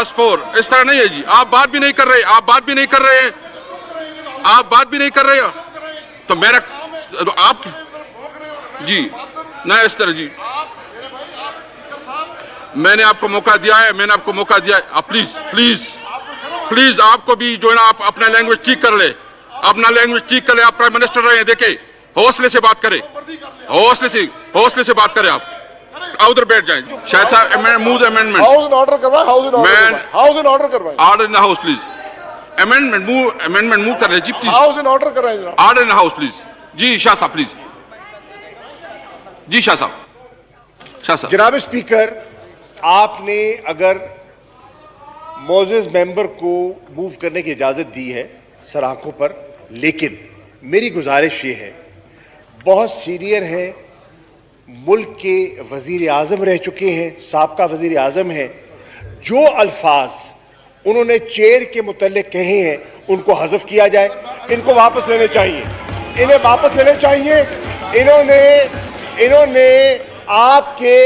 Class 4 इस तरह नहीं है जी। आप बात भी नहीं कर रहे, आप बात भी नहीं कर रहे हैं, आप बात भी नहीं कर रहे हो तो मेरा आप जी ना इस तरह जी। मैंने आपको मौका दिया है, मैंने आपको मौका दिया है। आप प्लीज प्लीज प्लीज आपको भी जो है ना आप अपना लैंग्वेज ठीक कर ले, अपना लैंग्वेज ठीक कर ले। आप प्राइम मिनिस्टर रहे हैं, देखे हौसले से बात करें, हौसले से बात करें। आप उधर बैठ जाएं। शायद साहब move amendment house in order करवाएं, हाउस इन ऑर्डर करवाएं, order in the house please. Amendment move कर ले जी प्लीज। हाउस इन ऑर्डर कराएं जनाब। Order in the house please. जी शाह साहब प्लीज। जी शाह साहब। जनाब स्पीकर, आपने अगर मोजेस मेंबर को मूव करने की इजाजत दी है सराखों पर, लेकिन मेरी गुजारिश ये है, बहुत सीनियर हैं, मुल्क के वजीर आजम रह चुके हैं, साबका वजीर आजम हैं, जो अल्फाज उन्होंने चेयर के मुतल्लिक कहे हैं उनको हज़फ किया जाए। इनको वापस लेने चाहिए, इन्हें वापस लेने चाहिए। इन्होंने आपके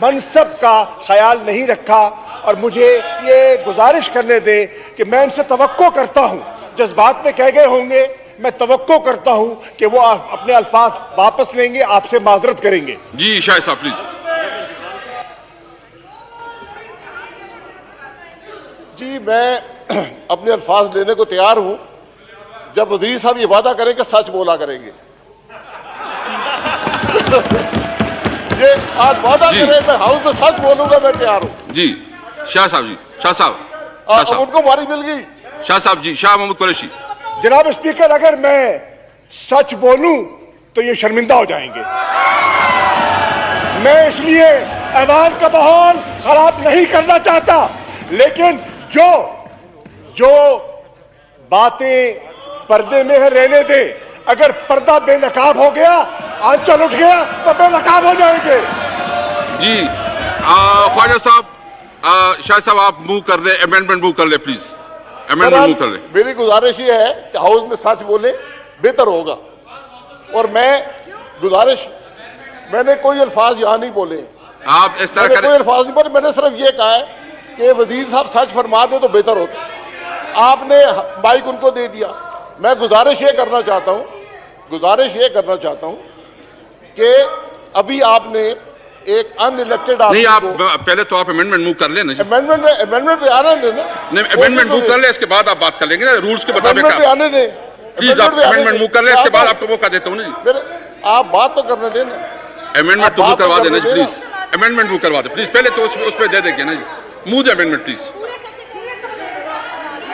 मनसब का ख्याल नहीं रखा और मुझे ये गुजारिश करने दें कि मैं इनसे तवक्को करता हूँ, जज्बात में कह गए होंगे, मैं तवक्को करता हूँ कि वो अपने अल्फाज वापस लेंगे, आपसे माजरत करेंगे। जी शाह साहब प्लीज। जी मैं अपने अल्फाज लेने को तैयार हूं जब वजीर साहब ये वादा करें कि सच बोला करेंगे। ये आज वादा करें मैं हाउस में सच बोलूंगा, मैं तैयार हूं। जी शाह साहब जी, शाह साहब उनको मारी मिल गई। शाह साहब जी, शाह मोहम्मद कुरैशी। जनाब स्पीकर, अगर मैं सच बोलूं तो ये शर्मिंदा हो जाएंगे। मैं इसलिए ऐवान का माहौल खराब नहीं करना चाहता, लेकिन जो बातें पर्दे में है रहने दे। अगर पर्दा बेनकाब हो गया, आंचल उठ गया तो बेनकाब हो जाएंगे। जी ख्वाजा साहब, शाह साहब आप मूव कर ले, अमेंडमेंट मूव कर ले प्लीज। अमेंडमेंट मूव कर ले। मेरी गुजारिश ये है कि हाउस में सच बोले, बेहतर होगा। और मैं गुजारिश, मैंने कोई अल्फाज यहाँ नहीं बोले, आप इस तरह कोई अल्फाज नहीं बोले। मैंने सिर्फ ये कहा है कि वजीर साहब सच फरमा दे तो बेहतर होता। आपने माइक उनको दे दिया। मैं गुजारिश ये करना चाहता हूँ कि अभी आपने एक अनइलेक्टेड नहीं, आप पहले तो आप अमेंडमेंट मूव कर लेना। अमेंडमेंट पे आने देना। नहीं, अमेंडमेंट मूव कर ले, इसके बाद आप बात कर लेंगे ना, रूल्स के मुताबिक। आने दें प्लीज, आप अमेंडमेंट मूव कर ले, इसके बाद आपको मौका देता हूँ ना जी। आप बात तो करने देना। अमेंडमेंट तो मूव करवा देना जी प्लीज। अमेंडमेंट मूव करवा दे प्लीज। पहले तो उस पर दे देंगे ना जी। Move the amendment please.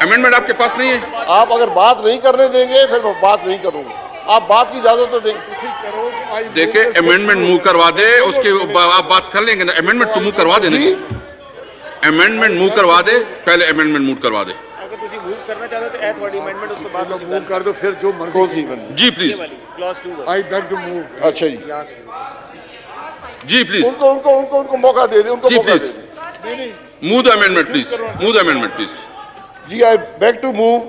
Amendment आपके पास नहीं है। आप अगर बात नहीं करने देंगे फिर मैं बात नहीं करूंगा। आप बात की इजाजत तो देंगे। देखिए अमेंडमेंट मूव करवा दे, उसके आप बात कर लेंगे ना। अमेंडमेंट तो मूव करवा देना जी। अमेंडमेंट मूव करवा दे, पहले अमेंडमेंट मूव करवा दे। अगर मूव करना चाहते तो ऐड वाली अमेंडमेंट उसके बाद मूव कर दो, फिर जो मर्जी। जी please. Clause 2 I beg to move. अच्छा जी, जी प्लीज। उनको मौका दे दे, उनको मौका दे दे। Move the amendment please. Move the amendment please. जी, I beg to move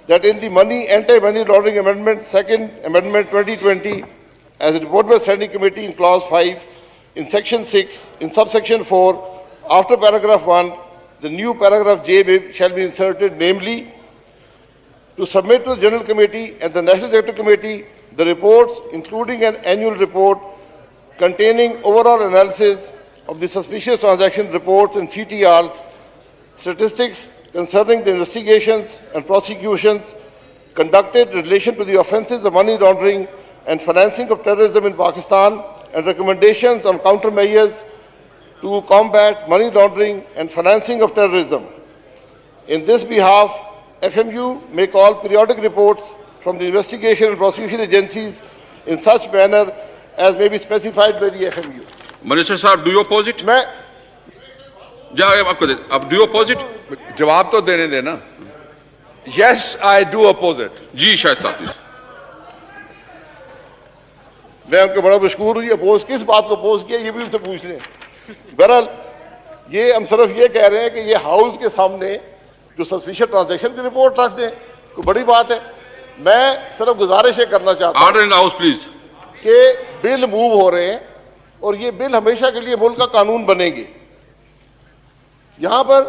that in the Anti-Money Laundering Amendment, Second Amendment 2020, as reported by Standing Committee in Clause 5, in Section 6, in subsection 4, after paragraph 1, the new paragraph J shall be inserted, namely, to submit to the General Committee and the National Executive Committee the reports, including an annual report containing overall analysis of the suspicious transaction reports and CTRs, statistics concerning the investigations and prosecutions conducted in relation to the offences of money laundering and financing of terrorism in Pakistan, and recommendations on countermeasures to combat money laundering and financing of terrorism. In this behalf, FMU may call periodic reports from the investigation and prosecution agencies in such manner as may be specified by the FMU. Minister Sahab, do you oppose it? मैं अब do you oppose it? जवाब तो देने देना। Yes, I do oppose it. जी शायद साहब please. मैं उनके बड़ा मशहूर हूँ। ये अपोज किस बात को अपोज किया ये भी उनसे पूछ रहे हैं। बहरहाल ये हम सिर्फ ये कह रहे हैं कि ये हाउस के सामने जो सस्पिशियस ट्रांजैक्शन की रिपोर्ट रख दें, कोई बड़ी बात है। मैं सिर्फ गुजारिश ये करना चाहता हूँ, ऑर्डर इन हाउस प्लीज, कि बिल मूव हो रहे हैं और ये बिल हमेशा के लिए मुल्क का कानून बनेंगे। यहां पर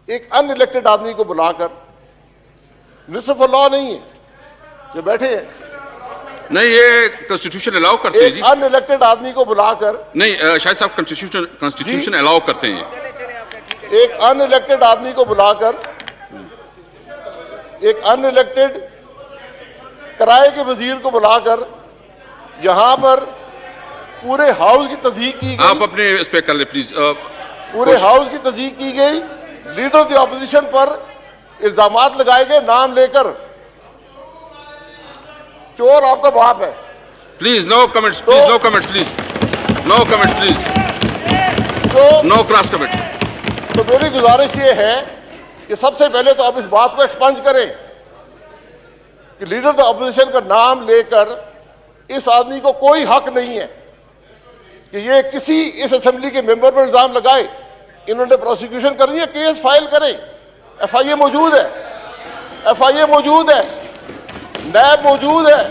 एक अनइलेक्टेड आदमी को बुलाकर, मिनिस्टर फॉर लॉ नहीं है जो बैठे हैं, नहीं ये कॉन्स्टिट्यूशन अलाउ करते हैं एक जी। अनइलेक्टेड आदमी को बुलाकर, नहीं शायद साहब कॉन्स्टिट्यूशन अलाउ करते हैं। एक अनइलेक्टेड आदमी को बुलाकर, एक अनइलेक्टेड किराए के वजीर को बुलाकर यहां पर पूरे हाउस की तस्दीक की गई। आप अपने इस पे कर ले प्लीज। पूरे हाउस की तस्दीक की गई, लीडर ऑफ द ऑपोजिशन पर इल्जामात लगाए गए नाम लेकर। चोर आपका बाप है। Please no comments, please no comments, please no comments, please तो नो क्रॉस कमेंट। तो मेरी गुजारिश ये है कि सबसे पहले तो आप इस बात को एक्सपंज करें कि लीडर ऑफ द ऑपोजिशन का नाम लेकर इस आदमी को कोई हक नहीं है कि ये किसी इस असेंबली के मेंबर पर इल्जाम लगाए। इन्होंने प्रोसिक्यूशन करनी है, केस फाइल करें, एफआईए मौजूद है, एफआईए मौजूद है, नैब मौजूद है।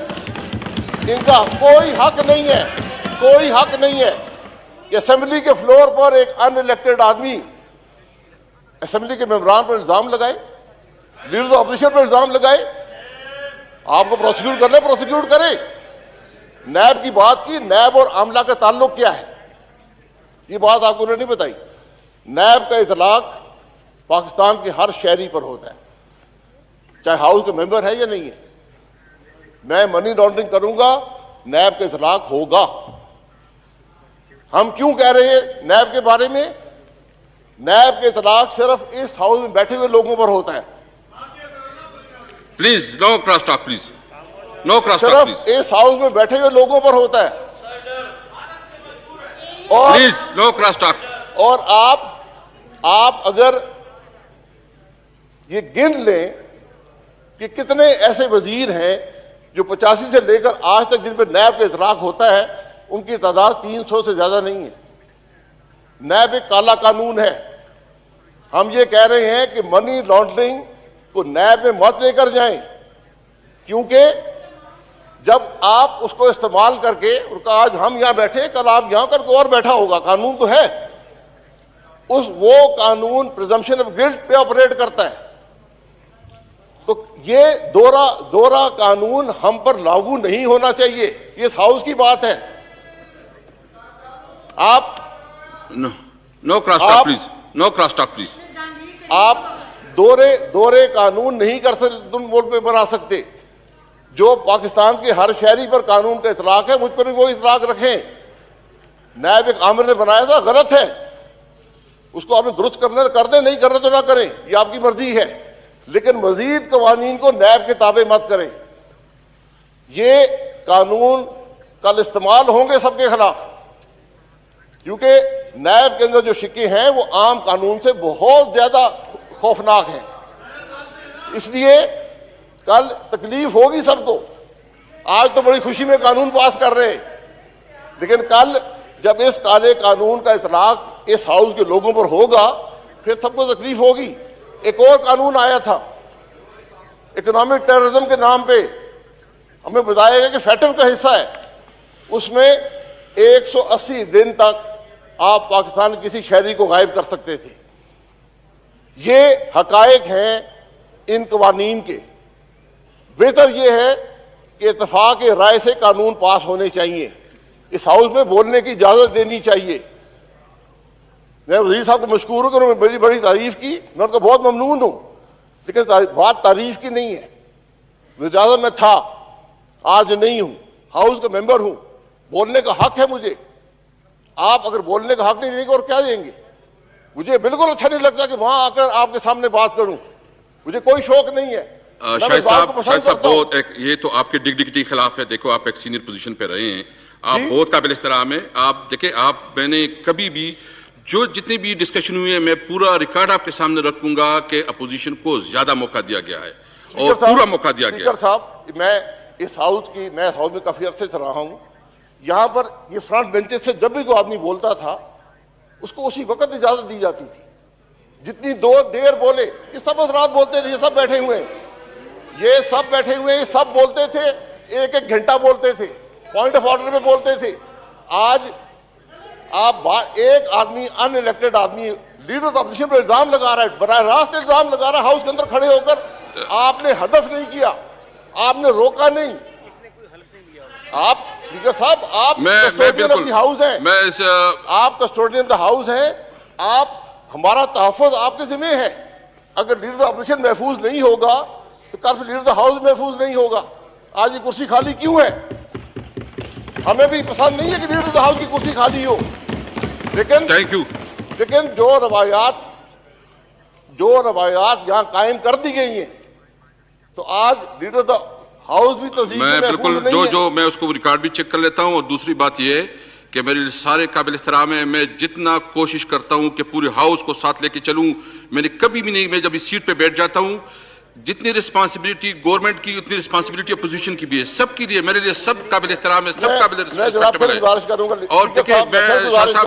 इनका कोई हक नहीं है, कोई हक नहीं है कि असेंबली के फ्लोर पर एक अनइलेक्टेड आदमी असेंबली के मेंबरान पर इल्जाम लगाए, लीडर ऑफ ऑपोजिशन पर इल्जाम लगाए। आपको प्रोसिक्यूट करना है, प्रोसिक्यूट करें। नैब की बात की, नैब और आमला का ताल्लुक क्या है, ये बात आपको उन्होंने नहीं बताई। नैब का इतलाक पाकिस्तान के हर शहरी पर होता है, चाहे हाउस का मेंबर है या नहीं है। मैं मनी लॉन्ड्रिंग करूंगा, नैब का इतलाक होगा। हम क्यों कह रहे हैं नैब के बारे में? नैब के इतलाक सिर्फ इस हाउस में बैठे हुए लोगों पर होता है, please no cross talk, please no cross talk, सिर्फ प्लीज इस हाउस में बैठे हुए लोगों पर होता है। और प्लीज नो क्रॉस टॉक। और आप अगर ये गिन लें कि कितने ऐसे वजीर हैं जो 85 से लेकर आज तक जिन पर नैब का इतलाक होता है, उनकी तादाद 300 से ज्यादा नहीं है। नैब एक काला कानून है। हम ये कह रहे हैं कि मनी लॉन्ड्रिंग को नैब में मत लेकर जाएं, क्योंकि जब आप उसको इस्तेमाल करके उनका, आज हम यहां बैठे, कल आप यहां करके और बैठा होगा, कानून तो है, वो कानून प्रिजम्पशन ऑफ गिल्ट पे ऑपरेट करता है। तो ये दोहरा कानून हम पर लागू नहीं होना चाहिए। ये इस हाउस की बात है। आप no cross talk, please no cross talk, please. आप दोहरे कानून नहीं कर सकते, तुम वोट पे बना सकते। जो पाकिस्तान के हर शहरी पर कानून का इतलाक है, मुझ पर भी वो इतलाक रखें। नैब एक आमिर ने बनाया था, गलत है, उसको आपने दुरुस्त करना कर दें, नहीं करना तो ना करें, ये आपकी मर्जी है। लेकिन मजीद कवानीन को नैब के ताबे मत करें। ये कानून कल इस्तेमाल होंगे सबके खिलाफ, क्योंकि नैब के अंदर जो शिक्के हैं वो आम कानून से बहुत ज्यादा खौफनाक हैं। इसलिए कल तकलीफ होगी सबको। आज तो बड़ी खुशी में कानून पास कर रहे हैं, लेकिन कल जब इस काले कानून का इतलाक इस हाउस के लोगों पर होगा, फिर सबको तकलीफ होगी। एक और कानून आया था इकोनॉमिक टेररिज्म के नाम पे, हमें बताया गया कि फैटम का हिस्सा है, उसमें 180 दिन तक आप पाकिस्तान के किसी शहरी को गायब कर सकते थे। ये हकायक हैं इन कवानीन के। बेहतर यह है कि इत्तेफाक राय से कानून पास होने चाहिए। इस हाउस में बोलने की इजाजत देनी चाहिए। मैं वजीर साहब को मशकूर हूं कि उन्होंने मेरी बड़ी तारीफ की, मैं उनका बहुत ममनून हूं, लेकिन बात तारीफ की नहीं है। इजाजत में था, आज नहीं हूं, हाउस का मेंबर हूं, बोलने का हक है मुझे। आप अगर बोलने का हक नहीं देंगे और क्या देंगे? मुझे बिल्कुल अच्छा नहीं लगता कि वहां आकर आपके सामने बात करूं, मुझे कोई शौक नहीं है। शायद साहब बहुत ये तो आपके डिग्निटी के खिलाफ है। देखो आप एक सीनियर पोजीशन पे रहे हैं, आप बहुत काबिल एहतराम है। आप देखिए, आप मैंने कभी भी जो जितनी भी डिस्कशन हुई है, मैं पूरा रिकॉर्ड आपके सामने रखूंगा कि अपोजिशन को ज्यादा मौका दिया गया है और पूरा मौका दिया गया। स्पीकर साहब, मैं इस हाउस में काफी अरसे से रहा हूं। यहां पर ये फ्रंट बेंचेस से जब भी कोई आदमी बोलता था, उसको उसी वक्त इजाजत दी जाती थी। जितनी देर बोले, ये सब रात बोलते थे, ये सब बैठे हुए हैं, ये सब बैठे हुए, ये सब बोलते थे, एक एक घंटा बोलते थे, पॉइंट ऑफ ऑर्डर में बोलते थे। आज आप एक आदमी, अनइलेक्टेड आदमी लीडर ऑफ अपोजिशन पर इल्जाम लगा रहा है, बराह रास्त इल्जाम लगा रहा है हाउस के अंदर खड़े होकर। आपने हदफ नहीं किया, आपने रोका नहीं। आप स्पीकर साहब, आप कस्टोडियन ऑफ द हाउस हैं, मैं इस आप कस्टोडियन ऑफ द हाउस हैं, आप हमारा तहफ़्फ़ुज़ आपके जिम्मे है। अगर लीडर ऑफ अपोजिशन महफूज नहीं होगा तो कल फिर लीडर ऑफ द हाउस महफूज नहीं होगा। आज ये कुर्सी खाली क्यों है? हमें भी पसंद नहीं है कि लीडर ऑफ द हाउस की कुर्सी खाली हो, लेकिन थैंक यू। लेकिन जो रवायात यहाँ कायम कर दी गई हैं, तो आज लीडर ऑफ द हाउस भी तस्दीक मैं में बिल्कुल महफूज नहीं है। जो मैं उसको रिकॉर्ड भी चेक कर लेता हूं। और दूसरी बात यह है कि मेरे लिए सारे काबिल एहतराम है, मैं जितना कोशिश करता हूं कि पूरे हाउस को साथ लेके चलूं, मैंने कभी भी नहीं, मैं जब इस सीट पे बैठ जाता हूं, जितनी रिस्पांसिबिलिटी गवर्नमेंट की उतनी रिस्पांसिबिलिटी अपोजिशन की भी है, सबके लिए मेरे लिए सब काबिल एहतराम है, सब काबिल मैं जनाब रिस्पेक्टेबल फिर गुजारिश करूंगा है। और देखिए मैं शाह साहब